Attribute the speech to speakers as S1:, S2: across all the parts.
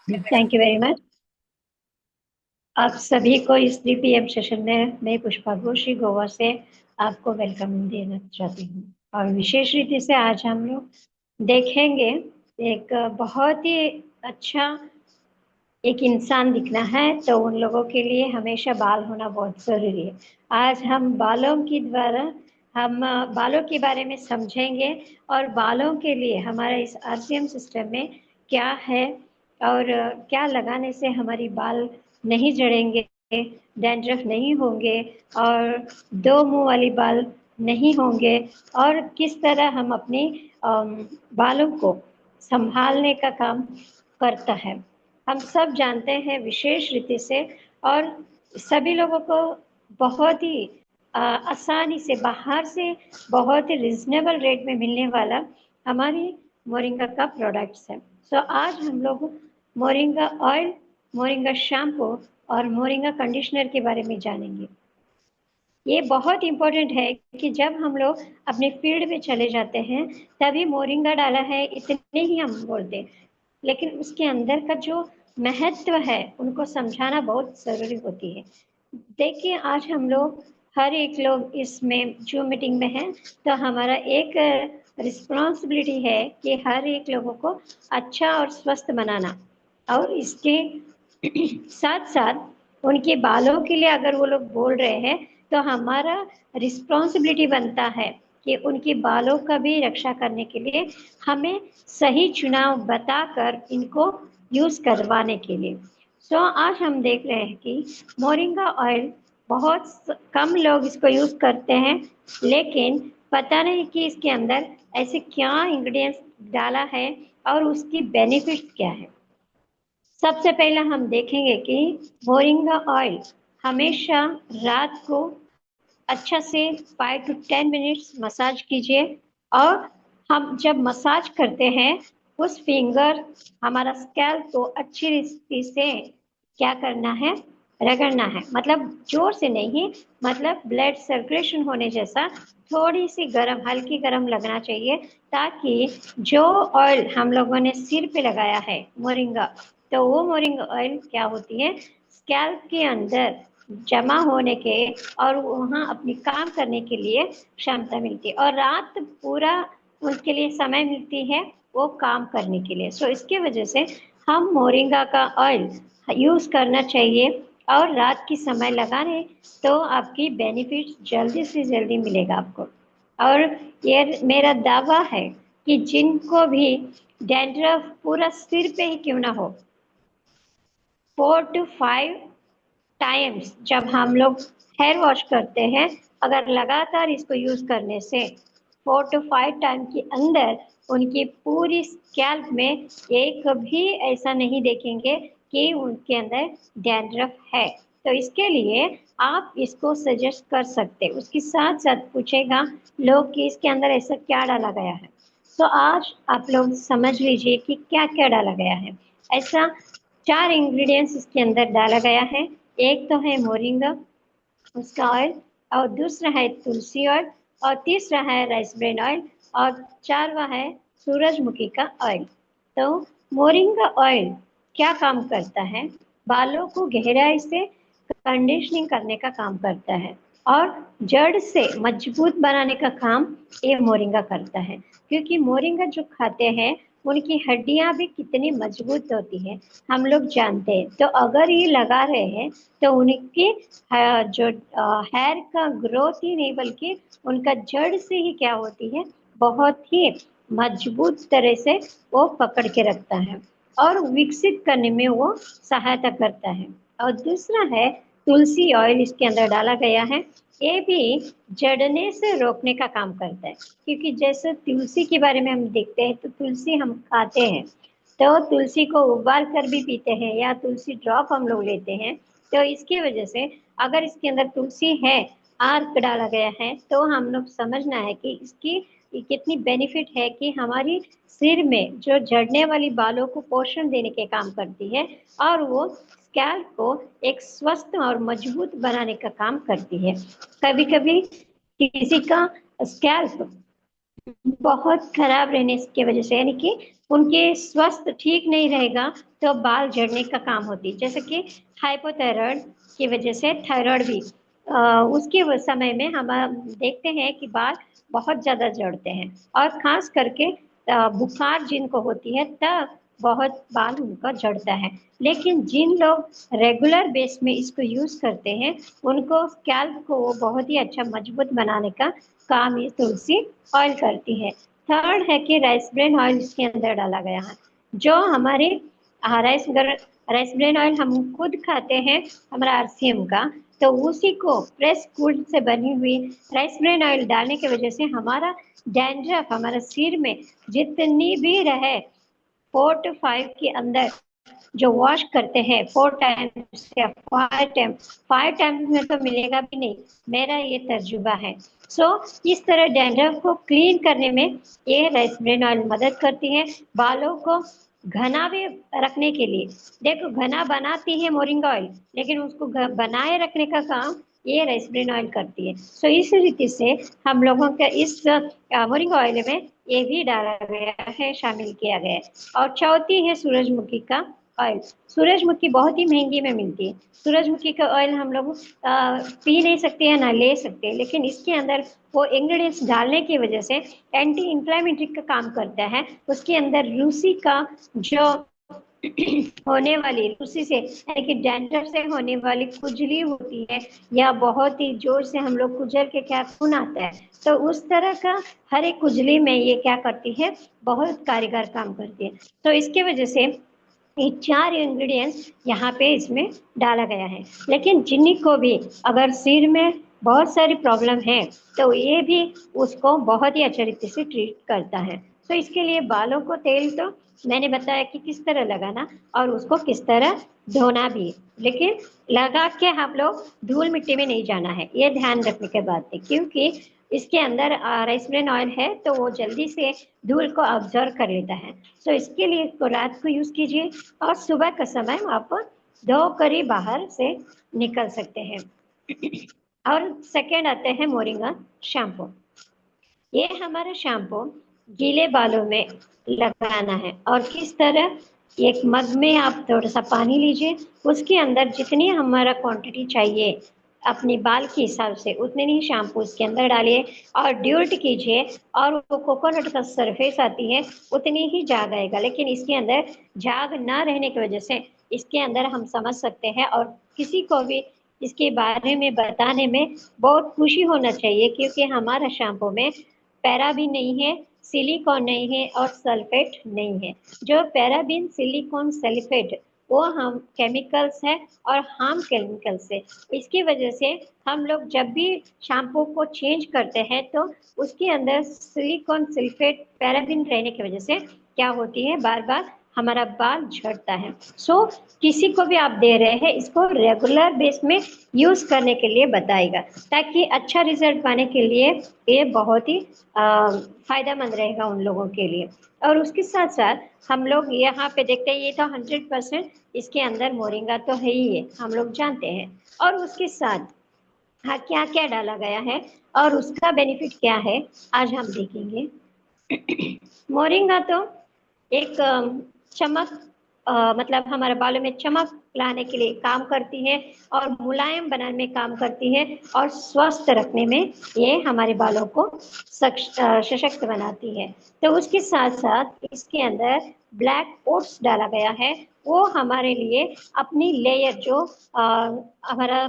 S1: Thank you very much. आप सभी को इस 3 PM सेशन में मैं पुष्पा घोषी गोवा से आपको वेलकम देना चाहती हूँ। और विशेष रीति से आज हम लोग देखेंगे एक बहुत ही अच्छा एक इंसान दिखना है तो उन लोगों के लिए हमेशा बाल होना बहुत ज़रूरी है। आज हम बालों के द्वारा हम बालों के बारे में समझेंगे और बालों के लिए हमारा इस RCM सिस्टम में क्या है और क्या लगाने से हमारी बाल नहीं झड़ेंगे, डैंड्रफ नहीं होंगे और दो मुंह वाली बाल नहीं होंगे और किस तरह हम अपने बालों को संभालने का काम करता है। हम सब जानते हैं विशेष रीति से और सभी लोगों को बहुत ही आसानी से बाहर से बहुत ही रिजनेबल रेट में मिलने वाला हमारी मोरिंगा का प्रोडक्ट्स है। सो आज हम लोग मोरिंगा ऑयल, मोरिंगा शैम्पू और मोरिंगा कंडीशनर के बारे में जानेंगे। ये बहुत इम्पोर्टेंट है कि जब हम लोग अपने फील्ड में चले जाते हैं तभी मोरिंगा डाला है इतने ही हम बोलते हैं, लेकिन उसके अंदर का जो महत्व है उनको समझाना बहुत ज़रूरी होती है। देखिए आज हम लोग हर एक लोग इसमें जो मीटिंग में है तो हमारा एक रिस्पॉन्सिबिलिटी है कि हर एक लोगों को अच्छा और स्वस्थ बनाना और इसके साथ साथ उनके बालों के लिए अगर वो लोग बोल रहे हैं तो हमारा रिस्पॉन्सिबिलिटी बनता है कि उनके बालों का भी रक्षा करने के लिए हमें सही चुनाव बताकर इनको यूज़ करवाने के लिए। सो आज हम देख रहे हैं कि मोरिंगा ऑयल बहुत कम लोग इसको यूज़ करते हैं, लेकिन पता नहीं कि इसके अंदर ऐसे क्या इंग्रेडिएंट्स डाला है और उसकी बेनिफिट्स क्या है। सबसे पहले हम देखेंगे कि मोरिंगा ऑयल हमेशा रात को अच्छा से 5 to 10 मिनट्स मसाज कीजिए और हम जब मसाज करते हैं उस फिंगर हमारा स्कैल्प को अच्छी रीति से क्या करना है, रगड़ना है। मतलब जोर से नहीं, मतलब ब्लड सर्कुलेशन होने जैसा थोड़ी सी गरम, हल्की गरम लगना चाहिए ताकि जो ऑयल हम लोगों ने सिर पे लगाया है मोरिंगा, तो वो मोरिंगा ऑयल क्या होती है स्कैल्प के अंदर जमा होने के और वहाँ अपनी काम करने के लिए क्षमता मिलती है और रात पूरा उनके लिए समय मिलती है वो काम करने के लिए। सो इसके वजह से हम मोरिंगा का ऑयल यूज़ करना चाहिए और रात की समय लगाने तो आपकी बेनिफिट जल्दी से जल्दी मिलेगा आपको। और ये मेरा दावा है कि जिनको भी डैंड्रफ पूरा सिर पे ही क्यों ना हो, 4 to 5 टाइम्स जब हम लोग हेयर वॉश करते हैं, अगर लगातार इसको यूज़ करने से 4 to 5 टाइम के अंदर उनकी पूरी स्कैल्प में एक भी ऐसा नहीं देखेंगे कि उनके अंदर डैंड्रफ है। तो इसके लिए आप इसको सजेस्ट कर सकते, उसके साथ साथ पूछेगा लोग कि इसके अंदर ऐसा क्या डाला गया है। तो आज आप लोग समझ लीजिए कि क्या क्या डाला गया है। ऐसा 4 इंग्रेडिएंट्स इसके अंदर डाला गया है। एक तो है मोरिंगा उसका ऑयल और दूसरा है तुलसी ऑयल और तीसरा है राइस ब्रेन ऑयल और चारवा है सूरजमुखी का ऑयल। तो मोरिंगा ऑयल क्या काम करता है, बालों को गहराई से कंडीशनिंग करने का काम करता है और जड़ से मजबूत बनाने का काम ये मोरिंगा करता है। क्योंकि मोरिंगा जो खाते हैं उनकी हड्डियां भी कितनी मजबूत होती है हम लोग जानते हैं। तो अगर ये लगा रहे हैं तो उनकी जो हेयर का ग्रोथ ही नहीं बल्कि उनका जड़ से ही क्या होती है बहुत ही मजबूत तरह से वो पकड़ के रखता है और विकसित करने में वो सहायता करता है। और दूसरा है तुलसी ऑयल इसके अंदर डाला गया है। ये भी जड़ने से रोकने का काम करता है, क्योंकि जैसे तुलसी के बारे में हम देखते हैं तो तुलसी हम खाते हैं तो तुलसी को उबाल कर भी पीते हैं या तुलसी ड्रॉप हम लोग लेते हैं। तो इसकी वजह से अगर इसके अंदर तुलसी है, आर्क डाला गया है, तो हम लोग समझना है कि इसकी कितनी बेनिफिट है कि हमारी सिर में जो झड़ने वाली बालों को पोषण देने के काम करती है और वो स्कैल्प को एक स्वस्थ और मजबूत बनाने का काम करती है। कभी कभी किसी का स्कैल्प बहुत खराब रहने की वजह से, यानी कि उनके स्वास्थ्य ठीक नहीं रहेगा तो बाल झड़ने का काम होती है। जैसे कि हाइपोथायराइड की वजह से थायराइड भी उसके समय में हम देखते हैं कि बाल बहुत ज्यादा झड़ते हैं, और खास करके बुखार जिनको होती है तब बहुत बाल उनका झड़ता है। लेकिन जिन लोग रेगुलर बेस में इसको यूज करते हैं उनको स्कैल्प को बहुत ही अच्छा मजबूत बनाने का काम ये तुलसी ऑयल करती है। थर्ड है कि राइस ब्रेन ऑयल इसके अंदर डाला गया है, जो हमारे राइस ब्रेन ऑयल हम खुद खाते हैं, हमारा आरसीएम का। तो उसी को फ्रेश फूड से बनी हुई राइस ब्रेन ऑयल डालने की वजह से हमारा डैंड्रफ हमारा सिर में जितनी भी रहे 4 to 5 के अंदर जो वॉश करते हैं 4 टाइम्स या 5 टाइम, 5 टाइम्स में तो मिलेगा भी नहीं, मेरा ये तजुर्बा है। इस तरह डैंड्रफ को क्लीन करने में ये राइस ब्रेन ऑयल मदद करती है। बालों को घना भी रखने के लिए, देखो घना बनाती है मोरिंगा ऑयल, लेकिन उसको बनाए रखने का काम ये राइस ब्रेन ऑयल करती है। इस रीति से हम लोगों का इस मोरिंगा ऑयल में ये भी डाला गया है, शामिल किया गया है। और चौथी है सूरजमुखी का ऑयल। सूरजमुखी बहुत ही महंगी में मिलती है। सूरजमुखी का ऑयल हम लोग पी नहीं सकते या ना ले सकते, लेकिन इसके अंदर वो इंग्रेडिएंट्स डालने की वजह से एंटी इंफ्लेमेटरी का काम करता है। उसके अंदर रूसी का जो होने वाली रूसी से यानी कि डैंड्रफ से होने वाली खुजली होती है, या बहुत ही जोर से हम लोग खुजल के क्या खून आता है, तो उस तरह का हर एक खुजली में ये क्या करती है, बहुत कारगर काम करती है। तो इसके वजह से ये 4 इंग्रेडिएंट्स यहाँ पे इसमें डाला गया है। लेकिन चीनी को भी अगर सिर में बहुत सारी प्रॉब्लम है तो ये भी उसको बहुत ही अच्छे तरीके से ट्रीट करता है। इसके लिए बालों को तेल तो मैंने बताया कि किस तरह लगाना और उसको किस तरह धोना भी, लेकिन लगा के हम लोग धूल मिट्टी में नहीं जाना है, ये ध्यान रखने की बात है। क्योंकि इसके अंदर राइस ब्रेन ऑयल है तो वो जल्दी से धूल को ऑब्जर्व कर लेता है। इसके लिए इसको रात को यूज कीजिए और सुबह का समय आप धो कर ही बाहर से निकल सकते हैं। और सेकेंड आते हैं मोरिंगा शैम्पू। ये हमारा शैम्पू गीले बालों में लगाना है, और किस तरह, एक मग में आप थोड़ा सा पानी लीजिए, उसके अंदर जितनी हमारा क्वांटिटी चाहिए अपनी बाल के हिसाब से उतने ही शैम्पू इसके अंदर डालिए और ड्यूट कीजिए, और वो कोकोनट का सरफेस आती है उतनी ही झाग आएगा। लेकिन इसके अंदर झाग ना रहने की वजह से इसके अंदर हम समझ सकते हैं, और किसी को भी इसके बारे में बताने में बहुत खुशी होना चाहिए, क्योंकि हमारा शैम्पू में पैराबीन नहीं है, सिलिकॉन नहीं है और सल्फेट नहीं है। जो पैराबीन, सिलिकॉन, सल्फेट वो हम केमिकल्स है और हार्म केमिकल्स है। इसकी वजह से हम लोग जब भी शैम्पू को चेंज करते हैं तो उसके अंदर सिलिकॉन, सल्फेट, पैराबीन रहने की वजह से क्या होती है, बार बार हमारा बाल झड़ता है। किसी को भी आप दे रहे हैं इसको रेगुलर बेस में यूज करने के लिए बताएगा, ताकि अच्छा रिजल्ट पाने के लिए ये बहुत ही फायदेमंद रहेगा उन लोगों के लिए। और उसके साथ साथ हम लोग यहाँ पे देखते हैं, ये तो 100% इसके अंदर मोरिंगा तो है ही है, हम लोग जानते हैं। और उसके साथ हाँ क्या क्या डाला गया है और उसका बेनिफिट क्या है आज हम देखेंगे। मोरिंगा तो एक चमक, मतलब हमारे बालों में चमक लाने के लिए काम करती है और मुलायम बनाने में काम करती है, और स्वस्थ रखने में ये हमारे बालों को सशक्त बनाती है। तो उसके साथ साथ इसके अंदर ब्लैक ओट्स डाला गया है, वो हमारे लिए अपनी लेयर जो हमारा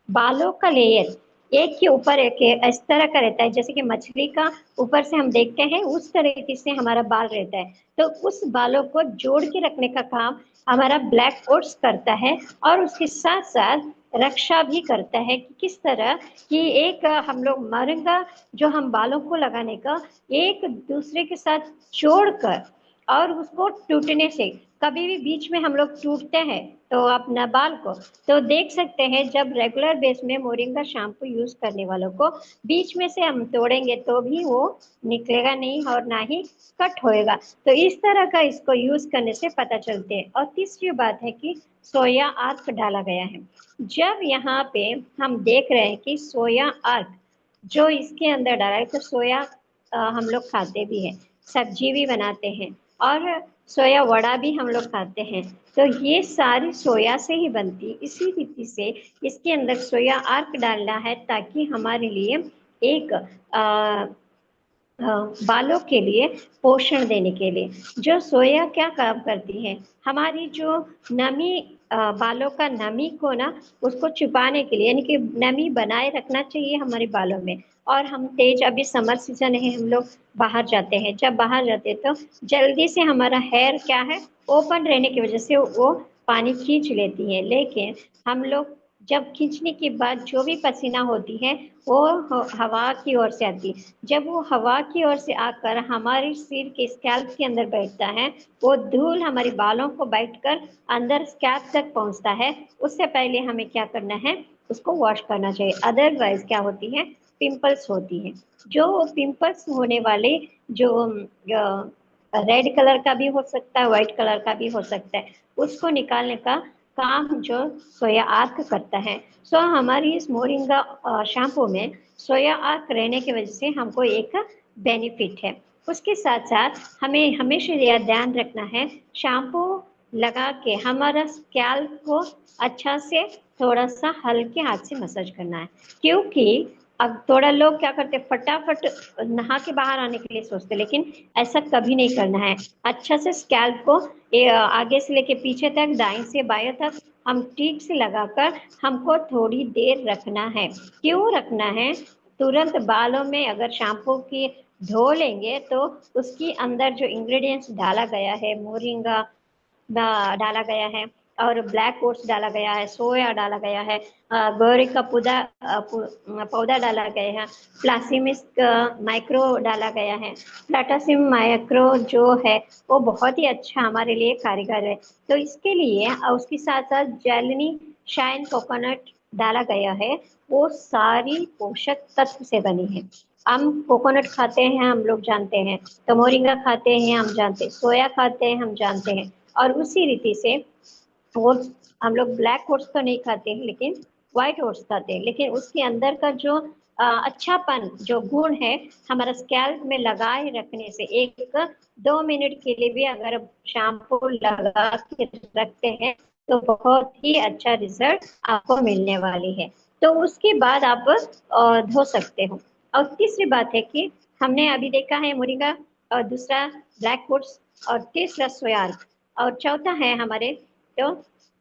S1: बालों का लेयर एक के ऊपर एक इस तरह का रहता है, जैसे कि मछली का ऊपर से हम देखते हैं उस तरीके से हमारा बाल रहता है। तो उस बालों को जोड़ के रखने का काम हमारा ब्लैक ओट्स करता है, और उसके साथ साथ रक्षा भी करता है कि किस तरह कि एक हम लोग मोरिंगा जो हम बालों को लगाने का एक दूसरे के साथ जोड़कर और उसको टूटने से, कभी भी बीच में हम लोग टूटते हैं तो अपना बाल को तो देख सकते हैं, जब रेगुलर बेस में मोरिंगा शैम्पू यूज करने वालों को बीच में से हम तोड़ेंगे तो भी वो निकलेगा नहीं और ना ही कट होएगा। तो इस तरह का इसको यूज करने से पता चलते हैं। और तीसरी बात है कि सोया आर्क डाला गया है। जब यहाँ पे हम देख रहे हैं कि सोया आर्क जो इसके अंदर डाला है, तो सोया हम लोग खाते भी हैं, सब्जी भी बनाते हैं और सोया वड़ा भी हम लोग खाते हैं। तो ये सारी सोया से ही बनती है। इसी रीति से इसके अंदर सोया आर्क डालना है ताकि हमारे लिए एक बालों के लिए पोषण देने के लिए। जो सोया क्या काम करती है, हमारी जो नमी बालों का नमी को ना उसको छुपाने के लिए, यानी कि नमी बनाए रखना चाहिए हमारे बालों में। और हम तेज, अभी समर सीजन है, हम लोग बाहर जाते हैं, जब बाहर जाते हैं तो जल्दी से हमारा हेयर क्या है, ओपन रहने की वजह से वो पानी खींच लेती है। लेकिन हम लोग जब खींचने के बाद जो भी पसीना होती है वो हवा की ओर से आती है। जब वो हवा की ओर से आकर हमारे सिर के स्कैल्प के अंदर बैठता है, वो धूल हमारे बालों को बैठकर अंदर स्कैल्प तक पहुंचता है। उससे पहले हमें क्या करना है, उसको वॉश करना चाहिए। अदरवाइज क्या होती है, पिंपल्स होती है। जो पिंपल्स होने वाले, जो रेड कलर का भी हो सकता है, व्हाइट कलर का भी हो सकता है, उसको निकालने का काम जो सोया आर्क करता है। सो हमारी इस मोरिंगा शैम्पू में सोया आर्क रहने की वजह से हमको एक बेनिफिट है। उसके साथ साथ हमें हमेशा यह ध्यान रखना है, शैम्पू लगा के हमारा स्कैल्प को अच्छा से थोड़ा सा हल्के हाथ से मसाज करना है। क्योंकि अब थोड़ा लोग क्या करते हैं, फटाफट नहा के बाहर आने के लिए सोचते, लेकिन ऐसा कभी नहीं करना है। अच्छा से स्कैल्प को आगे से लेके पीछे तक, दाएं से बाएं तक हम ठीक से लगाकर हमको थोड़ी देर रखना है। क्यों रखना है, तुरंत बालों में अगर शैम्पू की धो लेंगे तो उसके अंदर जो इंग्रेडिएंट्स डाला गया है, मोरिंगा डाला गया है और ब्लैक ओट्स डाला गया है, सोया डाला गया है, गोरे का पौधा डाला गया है, प्लासिमिस माइक्रो डाला गया है। प्लाटासिम माइक्रो जो है वो बहुत ही अच्छा हमारे लिए कारीगर है। तो इसके लिए उसके साथ साथ जेलनी शाइन कोकोनट डाला गया है। वो सारी पोषक तत्व से बनी है। हम कोकोनट खाते हैं, हम लोग जानते हैं, तो मोरिंगा खाते हैं हम जानते हैं, सोया खाते हैं हम जानते हैं। और उसी रीति से ओट्स, हम लोग ब्लैक ओट्स तो नहीं खाते हैं लेकिन व्हाइट ओट्स खाते हैं। लेकिन उसके अंदर का जो अच्छापन, जो गुण है, हमारा स्कैल्प में लगाए रखने से 1-2 मिनट के लिए भी अगर शैम्पू लगा के रखते हैं तो बहुत ही अच्छा रिजल्ट आपको मिलने वाली है। तो उसके बाद आप धो सकते हो। और तीसरी बात है कि हमने अभी देखा है मोरिंगा, और दूसरा ब्लैक ओट्स, और तीसरा सोया, और चौथा है हमारे तो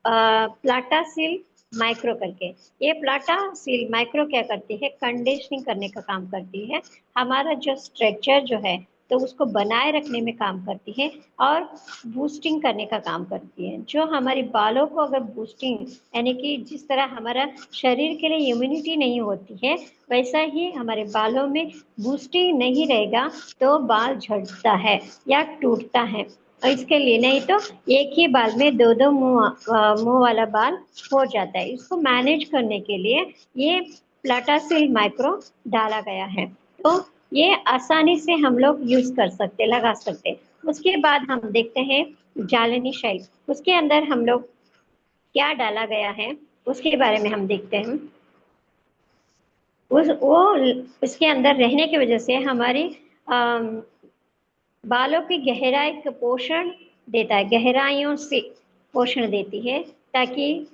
S1: प्लाटा सील माइक्रो करके। ये प्लाटा सील माइक्रो क्या करती है, कंडीशनिंग करने का काम करती है। हमारा जो स्ट्रक्चर जो है तो उसको बनाए रखने में काम करती है और बूस्टिंग करने का काम करती है। जो हमारे बालों को अगर बूस्टिंग, यानी कि जिस तरह हमारा शरीर के लिए इम्यूनिटी नहीं होती है, वैसा ही हमारे बालों में बूस्टिंग नहीं रहेगा तो बाल झड़ता है या टूटता है। और इसके लिए नहीं तो एक ही बाल में दो दो मुंह वाला बाल हो जाता है। इसको मैनेज करने के लिए ये प्लाटासिल माइक्रो डाला गया है। तो ये आसानी से हम लोग यूज कर सकते, लगा सकते। उसके बाद हम देखते हैं जालनी शैल, उसके अंदर हम लोग क्या डाला गया है उसके बारे में हम देखते हैं। उस वो उसके अंदर रहने की वजह से हमारी बालों की गहराई का पोषण देता है, गहराइयों से पोषण देती है। ताकि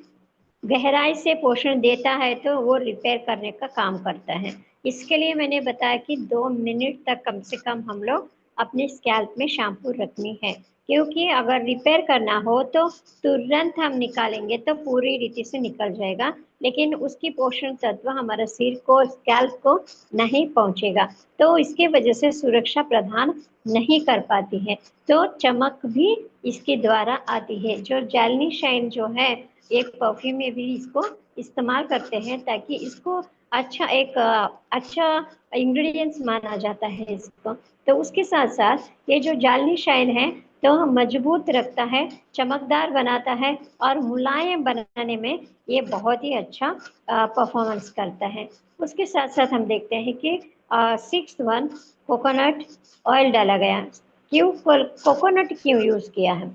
S1: गहराई से पोषण देता है तो वो रिपेयर करने का काम करता है। इसके लिए मैंने बताया कि 2 मिनट तक कम से कम हम लोग अपने स्कैल्प में शैम्पू रखनी है। क्योंकि अगर रिपेयर करना हो तो तुरंत हम निकालेंगे तो पूरी रीति से निकल जाएगा, लेकिन उसकी पोषण तत्व हमारा सिर को, स्कैल्प को नहीं पहुंचेगा, तो इसके वजह से सुरक्षा प्रदान नहीं कर पाती है। तो चमक भी इसके द्वारा आती है। जो जेलनी शाइन जो है, एक परफ्यूम में भी इसको इस्तेमाल करते हैं ताकि इसको अच्छा एक अच्छा इंग्रेडिएंट्स माना जाता है इसको। तो उसके साथ साथ ये जो जालनी शाइन है तो मजबूत रखता है, चमकदार बनाता है और मुलायम बनाने में ये बहुत ही अच्छा परफॉर्मेंस करता है। उसके साथ साथ हम देखते हैं कि 6 कोकोनट ऑयल डाला गया। क्यों कोकोनट क्यों यूज किया है,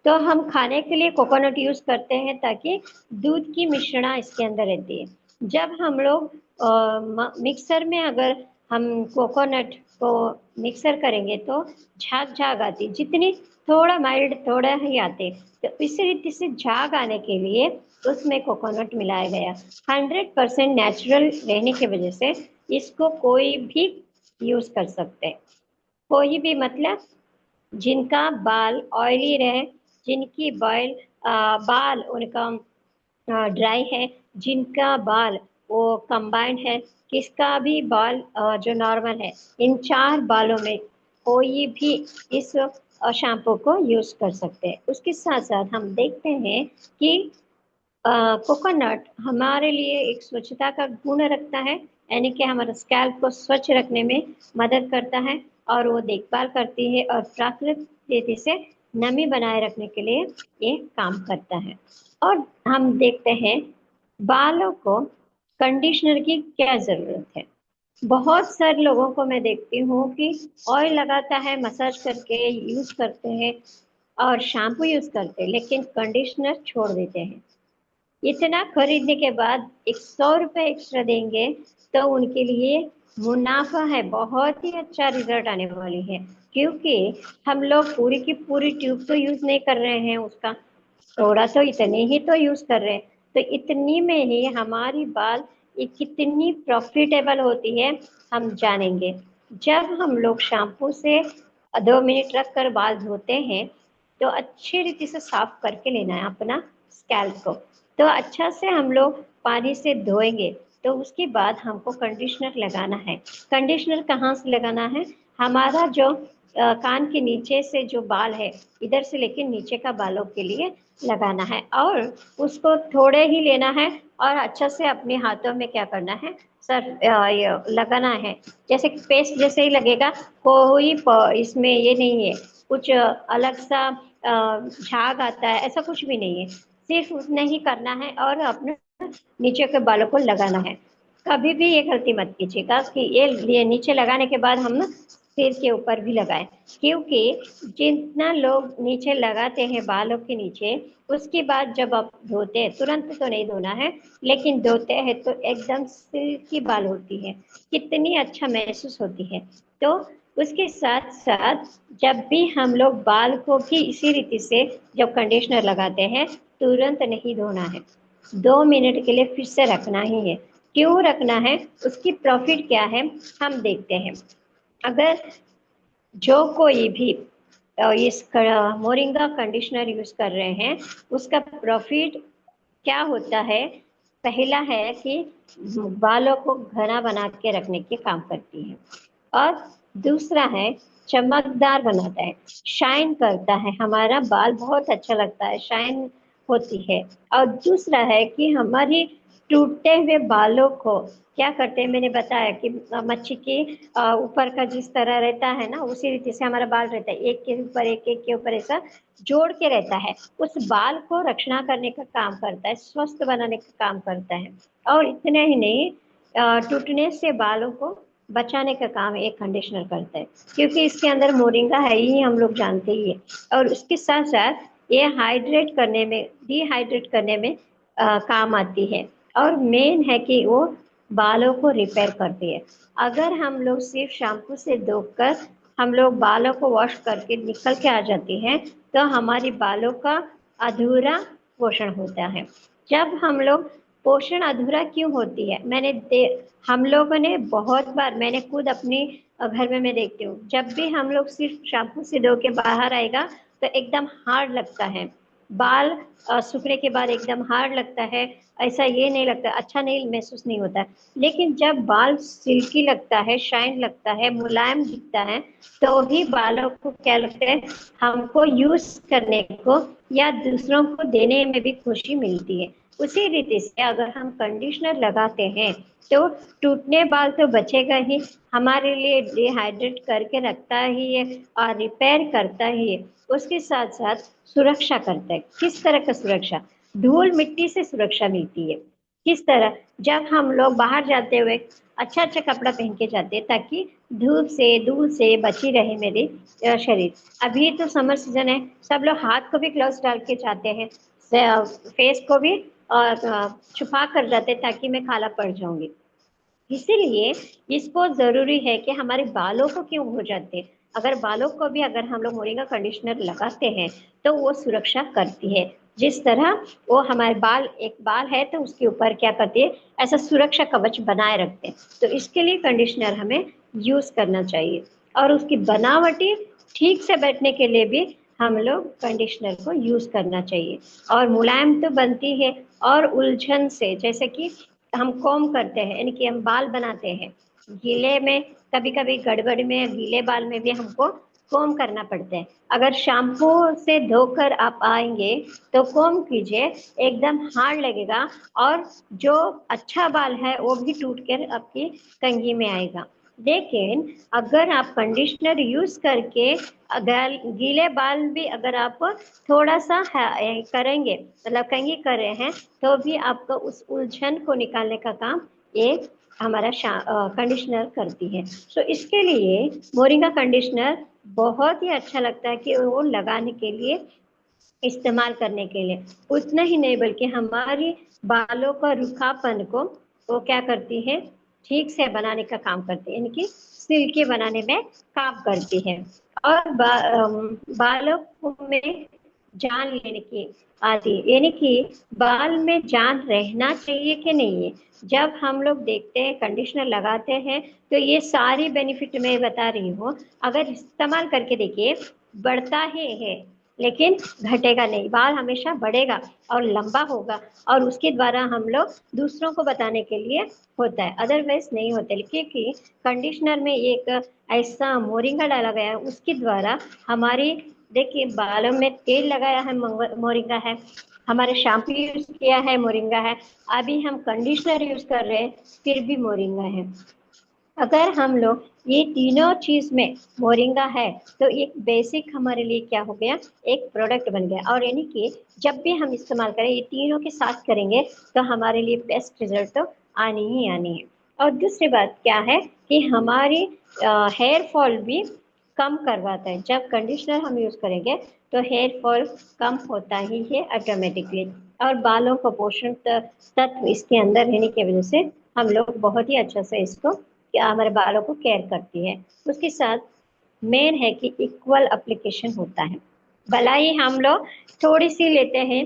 S1: तो हम खाने के लिए कोकोनट यूज करते हैं ताकि दूध की मिश्रणा इसके अंदर रहती है। जब हम लोग मिक्सर में अगर हम कोकोनट को मिक्सर करेंगे तो झाग झाग आती, जितनी थोड़ा माइल्ड थोड़ा ही आते। तो इस रीति से झाग आने के लिए उसमें कोकोनट मिलाया गया। 100% नेचुरल रहने की वजह से इसको कोई भी यूज कर सकते हैं। कोई भी मतलब जिनका बाल ऑयली रहे, जिनकी बाल उनका ड्राई है, जिनका बाल वो कंबाइंड है, किसका भी बाल जो नॉर्मल है, इन 4 बालों में कोई भी इस शैम्पू को यूज कर सकते हैं। उसके साथ साथ हम देखते हैं कि कोकोनट हमारे लिए एक स्वच्छता का गुण रखता है, यानी कि हमारे स्कैल्प को स्वच्छ रखने में मदद करता है और वो देखभाल करती है और प्राकृतिक रीति से नमी बनाए रखने के लिए ये काम करता है। और हम देखते हैं बालों को कंडीशनर की क्या जरूरत है। बहुत सारे लोगों को मैं देखती हूँ कि ऑयल लगाता है, मसाज करके यूज करते हैं और शैम्पू यूज करते हैं, लेकिन कंडीशनर छोड़ देते हैं। इतना खरीदने के बाद 100 रुपये एक्स्ट्रा देंगे तो उनके लिए मुनाफा है, बहुत ही अच्छा रिजल्ट आने वाली है। क्योंकि हम लोग पूरी की पूरी ट्यूब तो यूज नहीं कर रहे हैं उसका, थोड़ा तो इतने ही तो यूज कर रहे हैं। तो इतनी में ही हमारी बाल ये कितनी प्रॉफिटेबल होती है हम जानेंगे। जब हम लोग शैम्पू से 2 मिनट रख कर बाल धोते हैं तो अच्छी रीति से साफ करके लेना है अपना स्कैल्प को। तो अच्छा से हम लोग पानी से धोएंगे तो उसके बाद हमको कंडीशनर लगाना है। कंडीशनर कहाँ से लगाना है? हमारा जो कान के नीचे से जो बाल है, इधर से लेके नीचे का बालों के लिए लगाना है और उसको थोड़े ही लेना है और अच्छा से अपने हाथों में क्या करना है, सर ये लगाना है। जैसे पेस्ट जैसे ही लगेगा, कोई इसमें ये नहीं है कुछ अलग सा झाग आता है, ऐसा कुछ भी नहीं है। सिर्फ उतना ही करना है और अपने नीचे के बालों को लगाना है। कभी भी ये गलती मत कीजिएगा कि ये नीचे लगाने के बाद हम ना सिर के ऊपर भी लगाएं, क्योंकि जितना लोग नीचे लगाते हैं बालों के नीचे, उसके बाद जब आप धोते हैं, तुरंत तो नहीं धोना है, लेकिन धोते हैं तो एकदम सिल्की बाल होती है, कितनी अच्छा महसूस होती है। तो उसके साथ साथ जब भी हम लोग बाल को भी इसी रीति से जब कंडीशनर लगाते हैं, तुरंत नहीं धोना है, 2 मिनट के लिए फिर से रखना ही है। क्यों रखना है, उसकी प्रॉफिट क्या है हम देखते हैं। अगर जो कोई भी इस मोरिंगा कंडीशनर यूज कर रहे हैं, उसका प्रॉफिट क्या होता है? पहला है कि बालों को घना बना के रखने के काम करती है और दूसरा है चमकदार बनाता है, शाइन करता है, हमारा बाल बहुत अच्छा लगता है, शाइन होती है। और दूसरा है कि हमारी टूटे हुए बालों को क्या करते हैं, मैंने बताया कि मच्छी के ऊपर का जिस तरह रहता है ना, उसी रीति से हमारा बाल रहता है, एक के ऊपर एक के ऊपर ऐसा जोड़ के रहता है। उस बाल को रक्षणा करने का काम करता है, स्वस्थ बनाने का काम करता है। और इतना ही नहीं, टूटने से बालों को बचाने का काम एक कंडीशनर करता है, क्योंकि इसके अंदर मोरिंगा है ही, हम लोग जानते ही है। और उसके साथ साथ ये हाइड्रेट करने में, डिहाइड्रेट करने में काम आती है। और मेन है कि वो बालों को रिपेयर करती है। अगर हम लोग सिर्फ शैम्पू से धोकर हम लोग बालों को वॉश करके निकल के आ जाती हैं, तो हमारी बालों का अधूरा पोषण होता है। जब हम लोग पोषण अधूरा क्यों होती है, हम लोगों ने बहुत बार, मैंने खुद अपनी घर में मैं देखती हूँ, जब भी हम लोग सिर्फ शैम्पू से धो के बाहर आएगा तो एकदम हार्ड लगता है बाल, सूखने के बाद एकदम हार्ड लगता है, ऐसा ये नहीं लगता, अच्छा नहीं महसूस नहीं होता है। लेकिन जब बाल सिल्की लगता है, शाइन लगता है, मुलायम दिखता है, तो ही बालों को क्या लगता है, हमको यूज करने को या दूसरों को देने में भी खुशी मिलती है। उसी रीति से अगर हम कंडीशनर लगाते हैं तो टूटने बाल तो बचेगा ही, हमारे लिए डिहाइड्रेट करके रखता ही है और रिपेयर करता ही है। उसके साथ साथ सुरक्षा करता है। किस तरह का सुरक्षा? धूल मिट्टी से सुरक्षा मिलती है। किस तरह? जब हम लोग बाहर जाते हुए अच्छा अच्छा कपड़ा पहन के जाते हैं ताकि धूप से धूल से बची रहे मेरे शरीर। अभी तो समर सीजन है, सब लोग हाथ को भी ग्लव्स डाल के जाते हैं, फेस को भी छुपा कर जाते ताकि मैं काला पड़ जाऊंगी। इसीलिए इसको जरूरी है कि हमारे बालों को क्यों हो जाते हैं, अगर बालों को भी अगर हम लोग मोरिंगा कंडीशनर लगाते हैं तो वो सुरक्षा करती है। जिस तरह वो हमारे बाल, एक बाल है तो उसके ऊपर क्या करती है, ऐसा सुरक्षा कवच बनाए रखते हैं। तो इसके लिए कंडीशनर हमें यूज करना चाहिए। और उसकी बनावटी ठीक से बैठने के लिए भी हम लोग कंडीशनर को यूज करना चाहिए। और मुलायम तो बनती है, और उलझन से, जैसे कि हम कॉम करते हैं यानी कि हम बाल बनाते हैं गीले में, कभी कभी गड़बड़ में गीले बाल में भी हमको कॉम करना पड़ता है। अगर शैम्पू से धोकर आप आएंगे तो कॉम कीजिए, एकदम हार्ड लगेगा, और जो अच्छा बाल है वो भी टूट कर आपकी कंघी में आएगा। लेकिन अगर आप कंडीशनर यूज करके अगर गीले बाल भी अगर आप थोड़ा सा करेंगे, मतलब कंघी कर रहे हैं, तो भी आपको उस उलझन को निकालने का काम ये हमारा कंडीशनर करती है। तो इसके लिए मोरिंगा कंडीशनर बहुत ही अच्छा लगता है कि वो लगाने के लिए, इस्तेमाल करने के लिए। उतना ही नहीं बल्कि हमारी बालों का रुखापन को वो क्या करती है, ठीक से बनाने का काम करती है, यानी कि सिल्की बनाने में काम करती है। और बालों में जान लेने की आती है, यानी कि बाल में जान रहना चाहिए कि नहीं है। जब हम लोग देखते हैं कंडीशनर लगाते हैं तो ये सारी बेनिफिट मैं बता रही हूँ, अगर इस्तेमाल करके देखिए, बढ़ता ही है लेकिन घटेगा नहीं, बाल हमेशा बढ़ेगा और लंबा होगा। और उसके द्वारा हम लोग दूसरों को बताने के लिए होता है, अदरवाइज नहीं होते। क्योंकि कंडीशनर में एक ऐसा मोरिंगा डाला गया है, उसके द्वारा हमारी, देखिए बालों में तेल लगाया है मोरिंगा है, हमारे शैम्पू यूज किया है मोरिंगा है, अभी हम कंडीशनर यूज कर रहे हैं फिर भी मोरिंगा है। अगर हम लोग ये तीनों चीज में मोरिंगा है तो एक बेसिक हमारे लिए क्या हो गया, एक प्रोडक्ट बन गया। और यानी कि जब भी हम इस्तेमाल करें ये तीनों के साथ करेंगे तो हमारे लिए बेस्ट रिजल्ट तो आनी ही आनी है। और दूसरी बात क्या है कि हमारी हेयर फॉल भी कम करवाता है। जब कंडीशनर हम यूज करेंगे तो हेयर फॉल कम होता ही है ऑटोमेटिकली। और बालों को पोषण तत्व इसके अंदर रहने की वजह से हम लोग बहुत ही अच्छा से इसको, क्या हमारे बालों को केयर करती है। उसके साथ मेन है कि इक्वल एप्लीकेशन होता है। भला ही हम लोग थोड़ी सी लेते हैं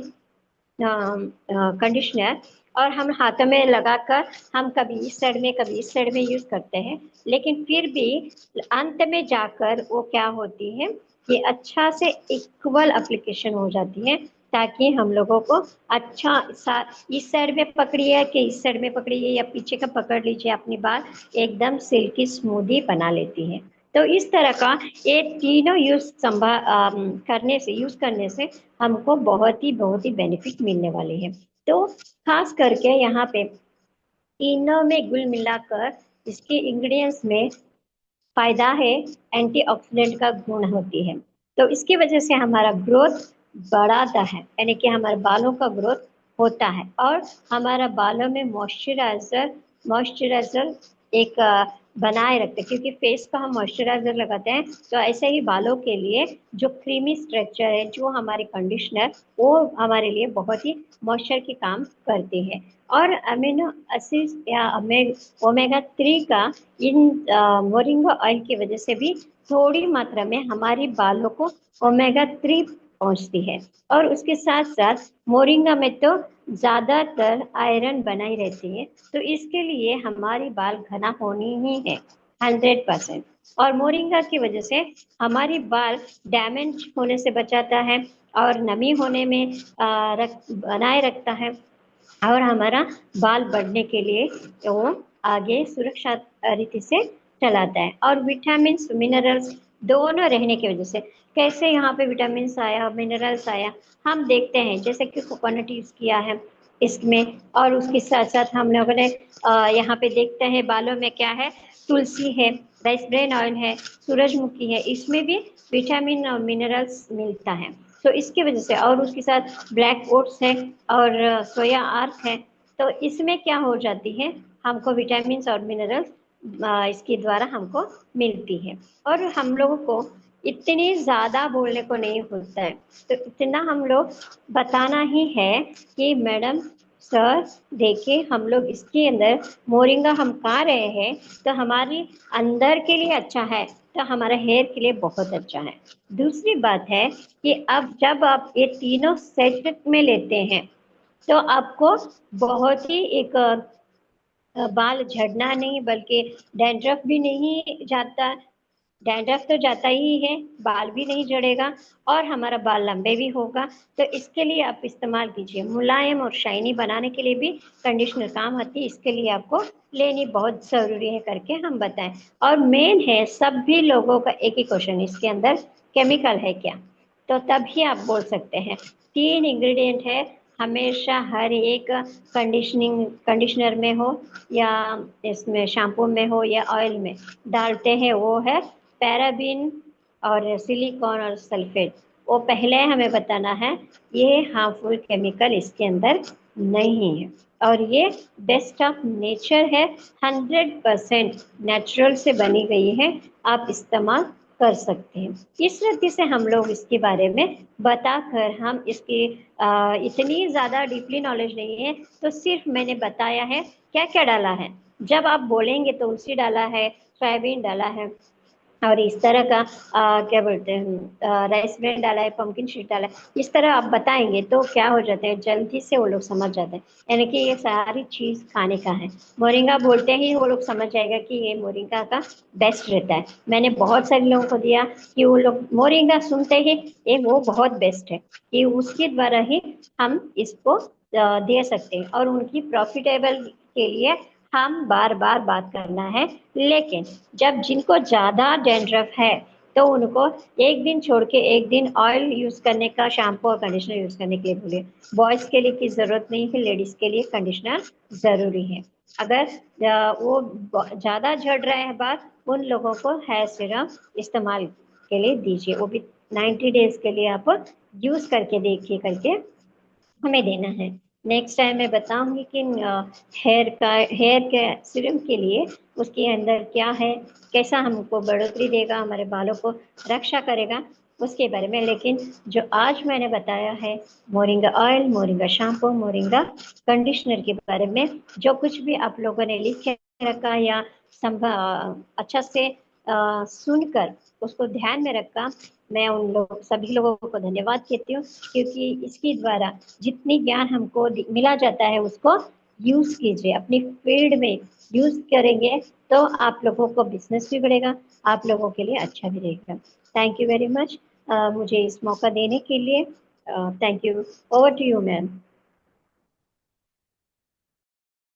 S1: कंडीशनर और हम हाथों में लगाकर हम कभी इस साइड में कभी इस साइड में यूज करते हैं, लेकिन फिर भी अंत में जाकर वो क्या होती है, ये अच्छा से इक्वल एप्लीकेशन हो जाती है, ताकि हम लोगों को अच्छा इस साइड में पकड़िए कि इस साइड में पकड़िए या पीछे का पकड़ लीजिए, अपनी बाल एकदम सिल्की स्मूदी बना लेती है। तो इस तरह का ये तीनों यूज करने से हमको बहुत ही बेनिफिट मिलने वाले हैं। तो खास करके यहाँ पे तीनों में गुल मिलाकर इसके इंग्रेडिएंट्स में फायदा है, एंटीऑक्सीडेंट का गुण होती है। तो इसकी वजह से हमारा ग्रोथ बढ़ाता है, यानी कि हमारे बालों का ग्रोथ होता है। और हमारा बालों में मॉइस्चराइजर मॉइस्चराइजर एक बनाए रखते हैं, क्योंकि फेस का हम मॉइस्चराइजर लगाते हैं, तो ऐसे ही बालों के लिए जो क्रीमी स्ट्रक्चर है, जो हमारे कंडीशनर, वो हमारे लिए बहुत ही मॉइस्चर के काम करते हैं। और अमीनो एसिड्स या ओमेगा 3 का इन मोरिंगा ऑयल की वजह से भी थोड़ी मात्रा में हमारी बालों को ओमेगा 3 पहुंचती है। और उसके साथ साथ मोरिंगा में तो ज्यादातर आयरन बनाई रहती है, तो इसके लिए हमारी बाल घना होनी ही है 100%। और मोरिंगा की वजह से हमारी बाल डैमेज होने से बचाता है, और नमी होने में बनाए रखता है, और हमारा बाल बढ़ने के लिए वो आगे सुरक्षा रीति से चलाता है। और विटामिन मिनरल्स दोनों रहने की वजह से, कैसे यहाँ पे विटामिन आया मिनरल्स आया, हम देखते हैं जैसे कि कोकोनट यूज किया है इसमें। और उसके साथ साथ हम लोगों ने यहाँ पे देखते हैं बालों में क्या है, तुलसी है, राइस ब्रेन ऑयल है, सूरजमुखी है, इसमें भी विटामिन और मिनरल्स मिलता है। तो इसकी वजह से, और उसके साथ ब्लैक ओट्स है और सोया आर्क है, तो इसमें क्या हो जाती है, हमको विटामिन और मिनरल्स इसके द्वारा हमको मिलती है। और हम लोगों को इतनी ज़्यादा बोलने को नहीं होता है, तो इतना हम लोग बताना ही है कि मैडम सर देखिए, हम लोग इसके अंदर मोरिंगा हम खा रहे हैं तो हमारी अंदर के लिए अच्छा है, तो हमारे हेयर के लिए बहुत अच्छा है। दूसरी बात है कि अब जब आप ये तीनों सेट में लेते हैं तो आपको बहुत ही एक बाल झड़ना नहीं, बल्कि डैंड्रफ भी नहीं जाता। डैंड्रफ तो जाता ही है, बाल भी नहीं झड़ेगा और हमारा बाल लंबे भी होगा। तो इसके लिए आप इस्तेमाल कीजिए। मुलायम और शाइनी बनाने के लिए भी कंडीशनर काम आती है, इसके लिए आपको लेनी बहुत ज़रूरी है करके हम बताएं। और मेन है, सभी लोगों का एक ही क्वेश्चन, इसके अंदर केमिकल है क्या? तो तभी आप बोल सकते हैं। 3 इंग्रेडिएंट है हमेशा, हर एक कंडीशनर में हो या इसमें शैम्पू में हो या ऑयल में डालते हैं, वो है पैराबीन और सिलिकॉन और सल्फेट। वो पहले हमें बताना है, ये हार्मफुल केमिकल इसके अंदर नहीं है और ये बेस्ट ऑफ नेचर है, 100% नेचुरल से बनी गई है, आप इस्तेमाल कर सकते हैं। इस रीति से हम लोग इसके बारे में बताकर, हम इसकी इतनी ज़्यादा डीपली नॉलेज नहीं है, तो सिर्फ मैंने बताया है क्या क्या डाला है। जब आप बोलेंगे तो तुलसी डाला है, सोयाबीन डाला है और इस तरह का क्या बोलते हैं, राइस ब्रेन डाला है, पंपकिन सीड डाला है, इस तरह आप बताएंगे तो क्या हो जाते हैं, जल्दी से वो लोग समझ जाते हैं, यानी कि ये सारी चीज़ खाने का है। मोरिंगा बोलते ही वो लोग समझ जाएगा कि ये मोरिंगा का बेस्ट रहता है। मैंने बहुत सारे लोगों को दिया कि वो लोग मोरिंगा सुनते ही ये वो बहुत बेस्ट है, कि उसके द्वारा ही हम इसको दे सकते हैं और उनकी प्रॉफिटेबल के लिए हम बार बार बात करना है। लेकिन जब जिनको ज़्यादा डैंड्रफ है तो उनको एक दिन छोड़ के एक दिन ऑयल यूज़ करने का, शैम्पू और कंडीशनर यूज़ करने के लिए बोलिए। बॉयज़ के लिए की ज़रूरत नहीं है, लेडीज़ के लिए कंडीशनर ज़रूरी है। अगर वो ज़्यादा झड़ रहे हैं बाल, उन लोगों को हेयर सीरम इस्तेमाल के लिए दीजिए, वो भी 90 डेज के लिए आप यूज़ करके देखिए करके हमें देना है। नेक्स्ट टाइम मैं बताऊंगी कि हेयर के सीरम के लिए उसके अंदर क्या है, कैसा हमको बढ़ोतरी देगा, हमारे बालों को रक्षा करेगा, उसके बारे में। लेकिन जो आज मैंने बताया है, moringa oil, moringa shampoo, moringa conditioner के बारे में, जो कुछ भी आप लोगों ने लिख के रखा या अच्छा से सुनकर उसको ध्यान में रखा, मैं उन लोग सभी लोगों को धन्यवाद कहती हूँ, क्योंकि इसके द्वारा जितनी ज्ञान हमको मिला जाता है उसको यूज कीजिए, अपनी फील्ड में यूज करेंगे तो आप लोगों को बिजनेस भी बढ़ेगा, आप लोगों के लिए अच्छा भी रहेगा। थैंक यू वेरी मच मुझे इस मौका देने के लिए। Thank you. Over to you ma'am.